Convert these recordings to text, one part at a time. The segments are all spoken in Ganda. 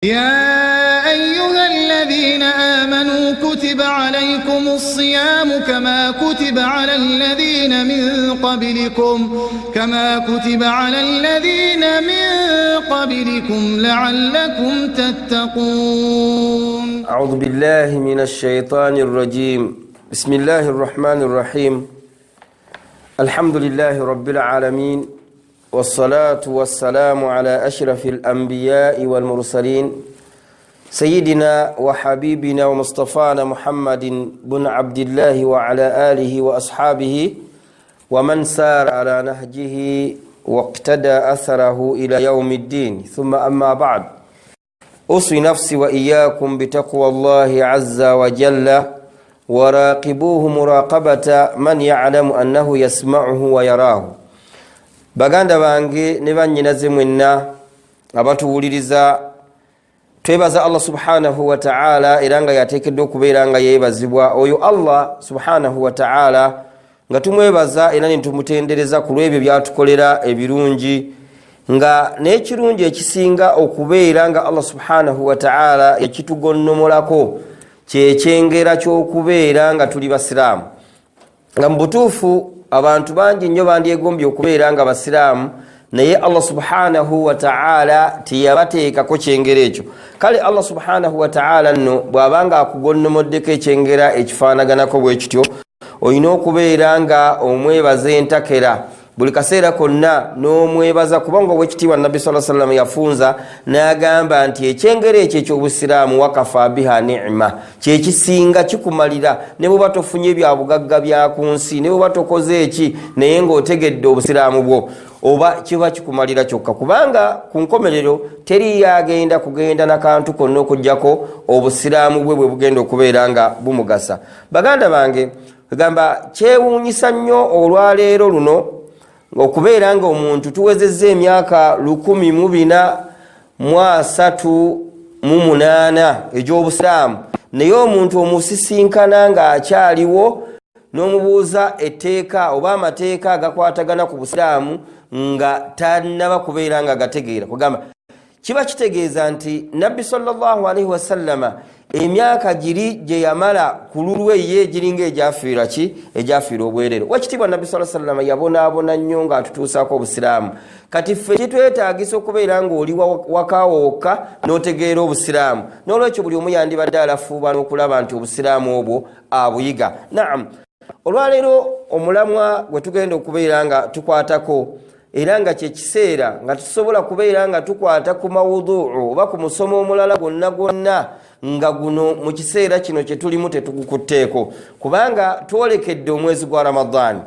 يا أيها الذين آمنوا كتب عليكم الصيام كما كتب على الذين من قبلكم لعلكم تتقون. أعوذ بالله من الشيطان الرجيم. بسم الله الرحمن الرحيم. الحمد لله رب العالمين، والصلاة والسلام على أشرف الأنبياء والمرسلين سيدنا وحبيبنا ومصطفانا محمد بن عبد الله وعلى آله وأصحابه ومن سار على نهجه واقتدى أثره إلى يوم الدين. ثم أما بعد، أوصي نفسي وإياكم بتقوى الله عز وجل وراقبوه مراقبة من يعلم أنه يسمعه ويراه. baganda bange ne bannyinaze mwenna abatuwuliriza, twebaza Allah subhanahu wa ta'ala era nga yateekeddwa okubeera nga yeebazibwa oyo Allah subhanahu wa ta'ala, nga tumwebaza era ne tumutendereza ku lw'ebyo byatukolera ebirungi, nga n'ekirungi ekisinga okubeera nga Allah subhanahu wa ta'ala ekitugonnomolako kyekyengera ky'okubeera nga tuli basiraamu. Nga mu butuufu abantu bangi nnyo bandyegombye okubeera nga basiraamu, naye Allah subhanahu wa ta'ala tiyabateekako kyengera ekyo. Kale Allah subhanahu wa ta'ala nno bw'abanga akugonnomoddeko ekyengera ekifaanaganako bwe kityo, olina okubeera nga omwebaza entakera buli kaseera konna n'omwebaza, kubanga obwekitiibwa Nabbi sallallahu alaihi wasallam yafunza n'agamba nti ekyengera ekyo eky'obusiraamu wakafa biha ni'ma, kyekisinga kikumalira ne bwe batofunye bya bugagga bya ku nsi, ne bwe batokoze eki naye ng'otegedde obusiraamu bwo, oba kiba kikumalira kyokka, kubanga ku nkomerero teri yagenda kugenda n'akantu konna okugjako obusiraamu bwe bwe bugenda okubeera nga bumugasa. Baganda bange, gamba kyewuunyisa nnyo olwaleero luno okubeera nga omuntu tuwezezza emyaka 1438 egy'obusiraamu, naye omuntu omusisinkana nga akyaliwo n'omubuuza etteeka oba amateeka agakwatagana ku busiraamu nga tannaba kubeera nga gategeera. Kugamba kiba kitegeeza nti Nabbi sallallahu alaihi wasallama emyaka giri gye yamala ku lulwe ye giringa egyafiira obwerere. Wakitiibwa Nabbi sallallahu alaihi wasallama yabonaabona nnyo nga atutuusaako obusiraamu. Kati ffe kitwetaagisa okubeera ng'oli wakaawo wokka n'otegeera obusiraamu, n'olwekyo buli omu yandibadde alafuuba n'okulaba nti obusiraamu obwo abuyiga. Naam, olwaleero omulamwa gwe tugenda okubeera nga tukwatako, era nga kyekiseera nga tusobola kubeera nga tukwata ku mawuduu oba ku musomo omulala gwonna nga guno mu kiseera kino kye tulimu tetugukutteeko, kubanga twolekedde omwezi gwa Ramadhaani.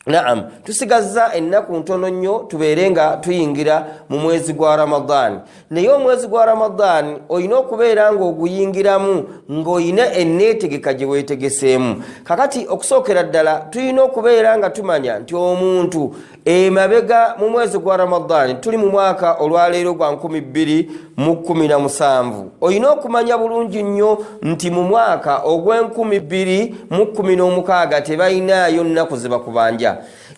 Naam, tusigazza ennaku ntono nnyo tubeere nga tuyingira mu mwezi gwa Ramadhaani, naye omwezi gwa Ramadhaani olina okubeera ng'oguyingiramu ng'olina enneetegeka gye weetegeseemu. Kakati okusookera ddala tulina okubeera nga tumanya nti omuntu emabega mu mwezi gwa Ramadhaani tuli mu mwaka olwaleero gwa 2017, olina okumanya bulungi nnyo nti mu mwaka ogw'2016 tebalinayo nnaku ze bakubanja.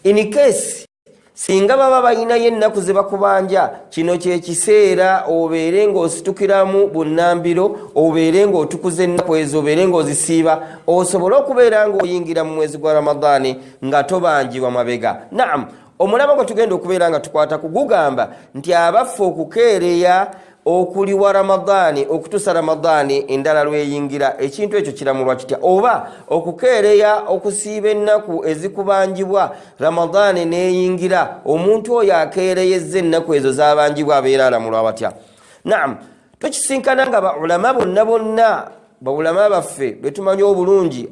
In case singa baba balinayo ennaku ze bakubanja, kino kyekiseera obeere ng'ositukiramu bunnambiro, obeere ng'otukuza ennaku ezo, obeere ng'ozisiiba, osobole okubeera ng'oyingira mu mwezi gwa Ramadhaani nga tobanjibwa mabega. Naam, omulama gwe tugenda okubeera nga tukwata kugugamba nti abaffe okukeereya okuliwa Ramadhaani okutuusa Ramadhaani endala lweyingira, ekintu ekyo kiramulwa kitya? Oba okukeereya okusiiba ennaku ezikubanjibwa Ramadhaani neyingira, omuntu oyo akeereyezza ennaku ezo zabanjibwa abeera alamulwa batya? Naam, tukisinkana nga baulama bonna bawulama baffe betumanyi obulungi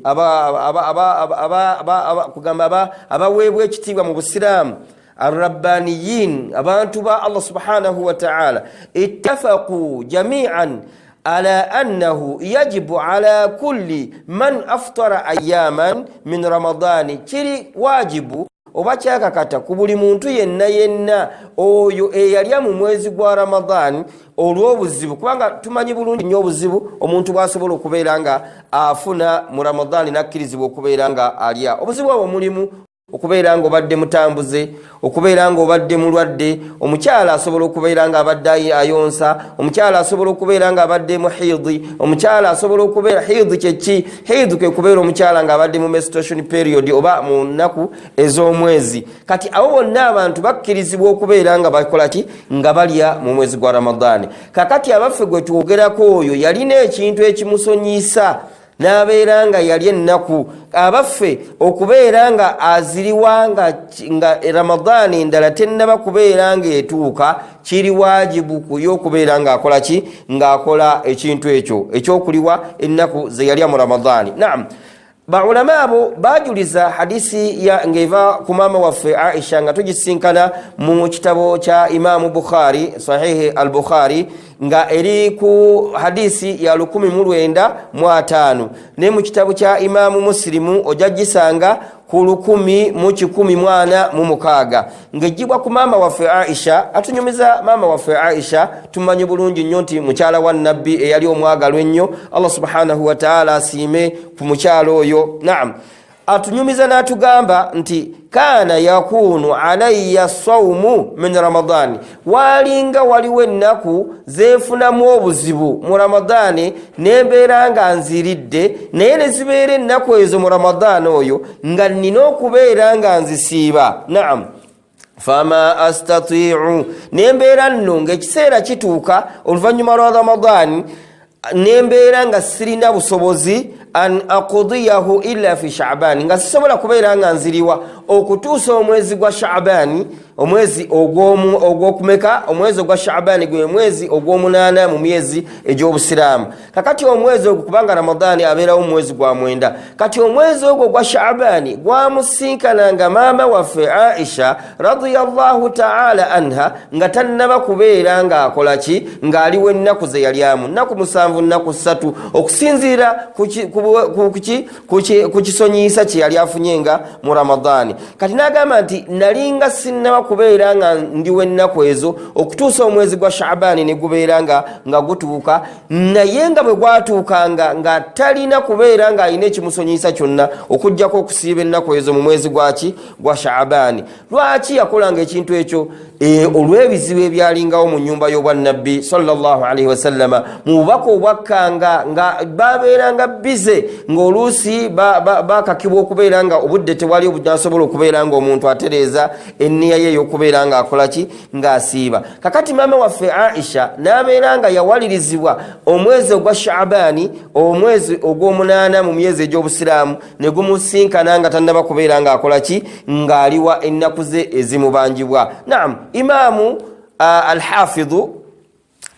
kugamba abaweebwa ekitiibwa mu busiraamu, الربانيين abantu ba Allah subhanahu wa ta'ala ittafaqu jami'an ala annahu yajibu ala kulli man aftara ayyaman min Ramadhani, kiri wajibu oba kyakakata ku buli muntu yenna oyo eyalya mu mwezi gwa Ramadhaani olw'obuzibu, kubanga tumanyi bulungi nnyo obuzibu omuntu bw'asobola okubeera nga afuna mu Ramadhaani n'akkirizibwa okubeera nga alya. Obuzibu obwo mulimu okubeera nga obadde mutambuze, okubeera nga obadde mulwadde, omukyala asobola okubeera nga abadde ayonsa, omukyala asobola okubeera nga abadde muhidi, omukyala asobola okubeera hidi kyeki hidi kwe kubeera omukyala nga abadde mu menstruation period oba mu nnaku ez'omwezi. Kati abo bonna abantu bakkirizibwa okubeera nga bakola ki nga balya mu mwezi gwa Ramadani. Kakati abaffe gwe twogerako oyo yalina ekintu ekimusonyisa n'abeera nga yali ennaku. Abaffe okubeera nga aziriwa nga Ramadani endala tennaba kubeera nga etuuka, kiri wajibu kuye okubeera nga akola ki ng'akola ekintu ekyo ekyokuliwa ennaku ze yalya mu Ramadani. Naam, baulama abo bajuliza hadisi ngeva ku maama waffe Aisha nga tugisinkana mu kitabo kya Imamu Bukhari, sahihi al-Bukhari, nga eri ku hadisi ya 1905 ne mu kitabu kya Imamu Muslimu ojagisanga ku 1016 ngejibwa ku maama waffe Aisha. Atunyumiza maama waffe Aisha tumanyi bulungi nnyo nti mukyala wa nabbi eyali omwagalwa ennyo. Allah subhanahu wa ta'ala asiime ku mukyala oyo. Naam, atunyumiza n'atugamba nti kana yakunu alayya sawmu min Ramadani, walinga waliwo ennaku zeefunamu obuzibu mu Ramadani nembeera nga nziridde, naye ne zibeera ennaku ezo mu Ramadani oyo nga nina okubeera nga nzisiiba. Naam, fama astati'u, nembeera nno ng'ekiseera kituuka oluvannyuma lwa Ramadani nembeera nga sirina busobozi an aqdiyahu illa fi Sha'ban, nga sisobola kubeera nga nziriwa okutuusa omwezi gwa Sha'ban, omwezi ogw'okumeka, omwezi ogwa Sha'ban gwe mwezi ogw'omunaana mu myezi egy'obusiraamu. Kakati omwezi ogwo kubanga Ramadani abeerawo mu mwezi gwa 9, kati omwezi ogwo gwa Sha'ban gwamusinkananga maama waffe Aisha radiyallahu ta'ala anha nga tannaba kubeera nga akola ki ng'aliwo ennaku ze yalyamu, nnaku 7 nnaku 3 okusinziira ku kisonyiisa kye yali afunyenga mu Ramadani. Kati n'agamba nti nalinga sinnaba kubeera nga ndiwo ennaku ezo okutuusa omwezi gwa Sha'ban ne gubeera nga gutuuka, naye nga bwe gwatuukanga nga talina kubeera nga alina ekimusonyiisa kyonna okuggyako okusiiba ennaku ezo mu mwezi gwa Sha'ban. Lwaki yakolanga ekintu ekyo? Olw'ebizibu ebyalingawo mu nnyumba y'obwannabbi sallallahu alaihi wasallama, mu bubaka obwakkanga nga babeeranga bize, ng'oluusi bakakibwa okubeera nga obudde tewali obutasobola okubeera nga omuntu atereeza enniya ye y'okubeera nga akola ki ng'asiiba. Kakati maama waffe Aisha n'abeera nga yawalirizibwa omwezi ogwa Sha'ban, omwezi ogw'omunaana mu myezi egy'obusiraamu, ne gumusinkana nga tannaba kubeera nga akola ki ng'aliwa ennaku ze ezimubanjibwa. Naam, Imaamu al-Hafidhu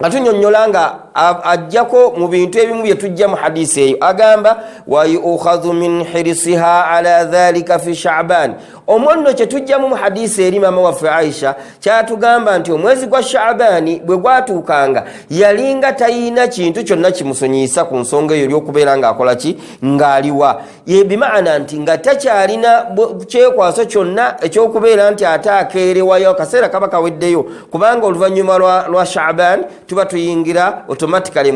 atunyonnyola nga ajjako mu bintu ebimu bye tujja mu hadisi eyo, agamba wa yu'khadhu min hirsiha ala dhalika fi Sha'ban. Omwono kye tujjamu mu hadisi eri maama waffe Aisha kyatugamba nti omwezi gwa Sha'ban bwe gwatuukanga yalinga tayina kintu kyonna kimusonyiisa ku nsonga eyo y'okubeera ng'akola ki ng'aliwa, ye bimaana nti nga takyalina kyekwaso kyonna ekyokubeera nti ate akeerewayo akaseera kaba kaweddeyo, kubanga oluvannyuma lwa Sha'ban tuba tuyingira automatically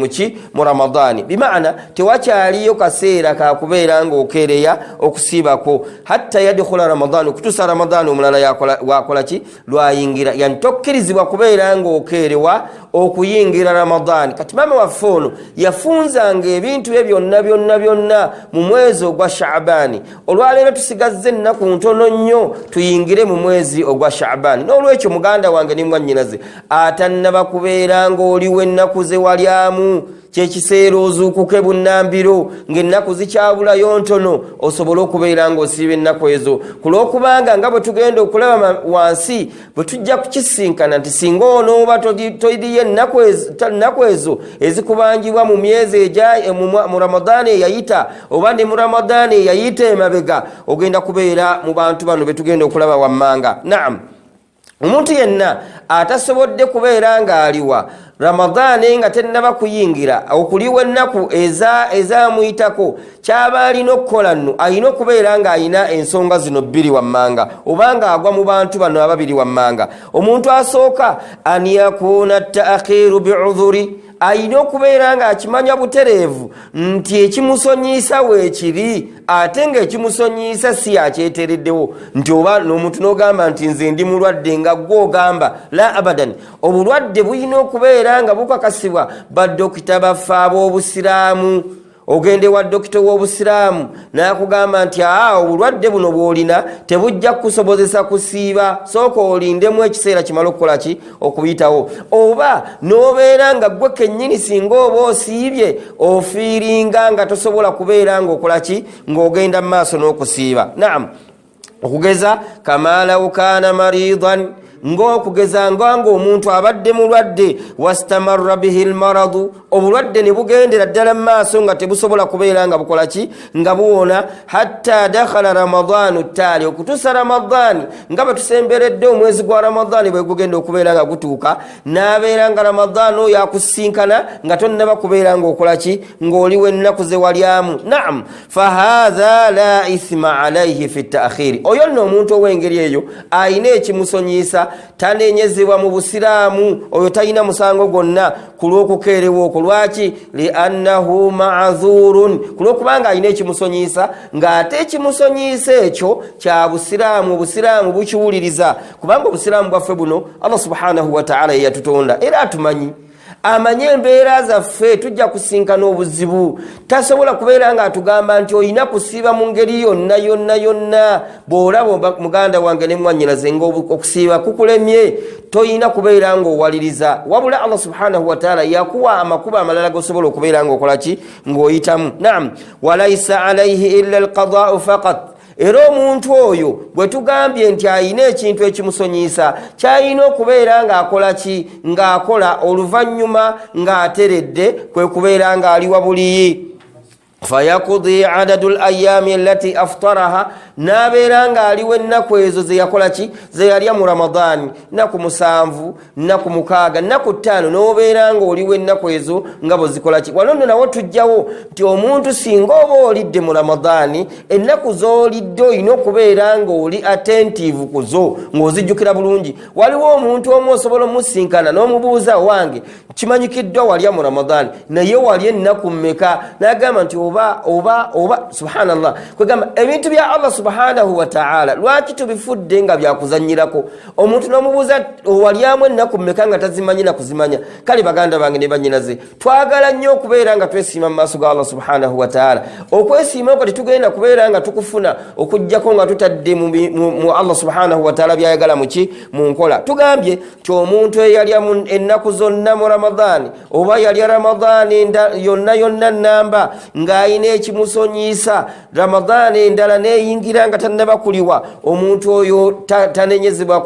mu Ramadani. Bimaana tewakyaliyo kaseera kakubeera ng'okeereya okusiibako hatta yadkhula Ramadani, okutuusa Ramadani omulala wakola ki lwayingira, yani tokkirizibwa kubeera ng'okeerewa okuyingira Ramadani. Kati maama waffe ono yafunzanga ebintu bye byonna mu mwezi ogwa Sha'ban. Olwaleero tusigazze ennaku ntono nnyo tuyingire mu mwezi ogwa Sha'ban. N'olwekyo muganda wange ne mwannyinaze atannaba kubeera ng'oliwo ennaku ze walyamu, kyekiseera ozuukuke bunnambiro ng'ennaku zikyabulayo ntono, osobole okubeera ng'osiiba ennaku ezo, kulw'okubanga nga bwe tugenda okulaba wansi bwe tujja kukisinkana nti singa onooba toyidiye ennaku ezo ezikubanjibwa mu myezi mu Ramadani eyayita oba ne mu Ramadani eyayita emabega, ogenda kubeera mu bantu bano be tugenda okulaba wammanga. Naam, omuntu yenna atasobodde kubeera ng'aliwa Ramadani nga tennaba kuyingira okuliwa ennaku ezamuyitako, kyaba alina okukola nno alina okubeera nga alina ensonga zino 2 wammanga, obanga agwa mu bantu bano ababiri wammanga. Omuntu asooka an yakuna ta'khiru bi'udhuri, ayina okubeera nga akimanya butereevu nti ekimusonyiisa weekiri ate ng'ekimusonyiisa si yakyeteereddewo nti oba n'omuntu n'ogamba nti nze ndi mulwadde nga gwe ogamba la abadan. Obulwadde bulina okubeera nga bukakasibwa baddokita baffe ab'obusiraamu. Ogende wa dokita w'obusiraamu n'akugamba nti obulwadde buno bw'olina tebujja kukusobozesa kusiiba, sooka olindemu ekiseera kimala okukola ki okuyitawo. Oba n'obeera nga gwe kennyini singa oba osiibye ofiiringa nga tosobola kubeera ng'okola ki ng'ogenda mu maaso n'okusiiba. Naam, okugeza kama law kaana maridan, ng'okugeza ng'omuntu abadde mulwadde wastamarra bihi almaradu, obulwadde ne bugendera ddala mu maaso nga tebusobola kubeera nga bukola ki nga buwona, hatta dakhala ramadaanu ttaali, okutuusa ramadaani nga batusemberedde omwezi gwa ramadaani bwe gugenda okubeera nga gutuuka, n'abeera nga ramadaani oyo akusinkana nga tonnaba kubeera ng'okola ki ng'oliwo ennaku ze walyamu. Naam, fahaadha la ithima alayhi fi ta'khiri, oyo nno omuntu ow'engeri eyo ayina ekimusonyiisa, tanenyezebwa mu busiraamu, oyo talina musango gwonna ku lw'okukeerewa okwo. Lwaki? Liannahu ma'zurun, ku lw'okubanga alina ekimusonyiisa ng'ate ekimusonyiisa ekyo kya busiraamu. Obusiraamu bukiwuliriza, kubanga obusiraamu bwaffe buno Allah subhanahu wa ta'ala ye yatutonda era atumanyi, amanye embeera zaffe tujja kusinkana obuzibu. Tasobola kubeera nga atugamba nti olina kusiiba mu ngeri yonna yonna yonna. Bw'olaba muganda wange ne mwannyinaze ng'okusiiba kukulemye, toyina kubeera ng'owaliriza, wabula Allah subhanahu wa ta'ala yakuwa amakuba amalala g'osobola okubeera ng'okola ki ng'oyitamu. Naam, walaysa alayhi illa alqadaa'u faqat, era omuntu oyo bwe tugambye nti ayina ekintu ekimusonyiisa kyayina okubeera ng'akola ki ng'akola oluvannyuma ng'ateredde, kwe kubeera ng'ali wabuliyi. Fayakudhi adadu al-ayami allati aftaraha, n'abeera ng'aliwo ennaku ezo ze yakola ki ze yalya mu Ramadaani, nnaku 7, nnaku 6, nnaku 5, n'obeera ng'oliwo ennaku ezo nga bwe zikola ki. Wano nno nawo tujjawo nti omuntu singa oba olidde mu Ramadaani, ennaku z'olidde olina okubeera ng'oli attentive ku zo, ng'ozijjukira bulungi. Waliwo omuntu omu osobola omusinkana n'omubuuza, wange kimanyikiddwa walya mu Ramadaani naye walya ennaku mmeka? N'agamba nti oba subhanallah, kwegamba ebintu bya Allah subhanahu wa ta'ala lwaki tubifudde nga byakuzanyirako. Omuntu n'omubuuza walyamu ennaku mmeka nga tazimanyi na kuzimanya. Kale baganda bange ne bannyinaze, twagala nnyo okubeera nga twesiima mu maaso ga Allah subhanahu wa ta'ala. Okwesiima okwo tetugenda kubeera nga tukufuna okujjako nga tutadde mu Allah subhanahu wa ta'ala byayagala mu nkola. Tugambye nti omuntu eyalya ennaku zonna mu Ramadaani, oba yalya Ramadaani yonna yonna namba ng'ayina ekimusonyiisa, Ramadaani endala neeyingira nga tannaba kuliwa, omuntu oyo tanenyezebwa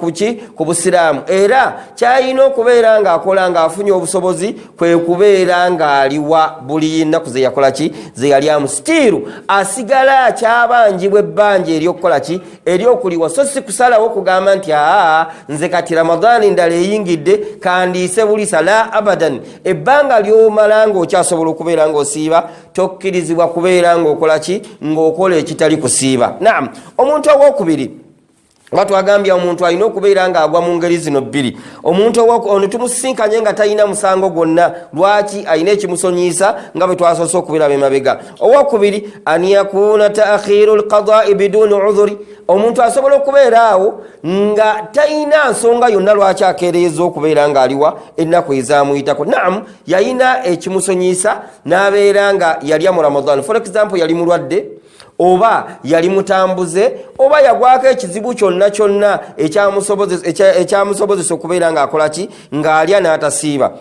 ku busiraamu. Era kyayina okubeera ng'akola ng'afunye obusobozi kwe kubeera ng'aliwa buli nnaku ze yakola ki ze yalyamu. Stiru asigala akyabanjibwa ebbanja ery'okukola ki ery'okuliwa, so si kusalawo kugamba nti nze kati Ramadaani endala eyingidde kandiise bulisa. La abadan, ebbanga ly'omala ng'okyasobola okubeera ng'osiiba tokkirizibwa kubeera ng'okola ki ng'okola ekitali kusiiba. Naam, omuntu ow'okubiri nga twagambye omuntu alina okubeera ng'agwa mu ngeri zino bbiri. Omuntu ono tumusinkanye nga talina musango gwonna. Lwaki? Alina ekimusonyiisa nga bwe twasoose okubiraba emabega. Owokubiri, an yakuuna ta'khiru alqadaa'i biduuni udhuri, omuntu asobola okubeera awo nga talina nsonga yonna lwaki akeereeza okubeera ng'aliwa ennaku ezamuyitako. Naam, yalina ekimusonyiisa n'abeera nga yalya mu Ramadan. For example, yali mulwadde, oba yali mutambuze, oba yagwako ekizibu kyonna kyonna ekyamusobozesa okubeera ng'akola ki ng'alya n'atasiiba.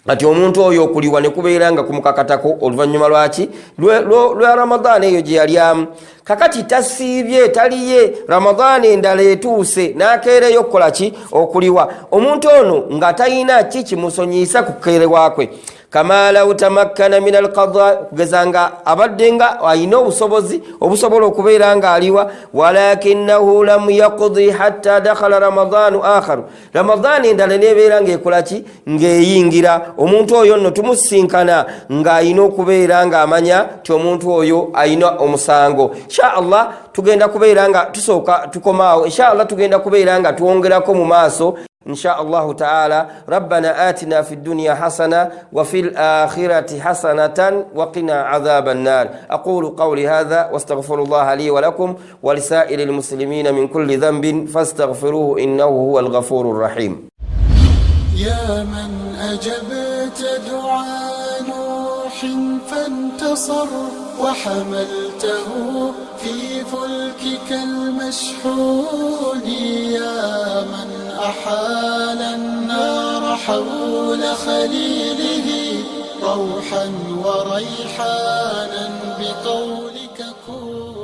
Kati omuntu oyo okuliwa ne kubeera nga kumukakatako oluvannyuma lwaki lwa Ramadaani eyo gye yalyamu. Kakati tasiibye, taliye, Ramadaani endala etuuse n'akeereyo okukola ki okuliwa. Omuntu ono nga talina ki kimusonyiisa ku kukeerwa kwe. Kama law tamakkana min alqada, kugeza nga abadde nga ayina obusobozi obusobola okubeera ng'aliwa, walakinahu lam yaqdi hatta dakhala Ramadaanu akharu, Ramadaani endala nebeera ng'ekola ki ng'eyingira. Omuntu oyo nno tumusinkana ng'ayina okubeera ng'amanya ti omuntu oyo ayina omusango. Inshallah tugenda kubeera nga tusooka tukomaawo. Inshallah tugenda kubeera nga twongerako mu maaso إن شاء الله تعالى. ربنا آتنا في الدنيا حسنة وفي الآخرة حسنة وقنا عذاب النار. أقول قولي هذا واستغفر الله لي ولكم ولسائر المسلمين من كل ذنب فاستغفروه إنه هو الغفور الرحيم. يا من أجبت دعاء نوح فانتصر وحملته في فلكك المشحون، يا من أحال النار حول خليله روحا وريحانا بقولك كن.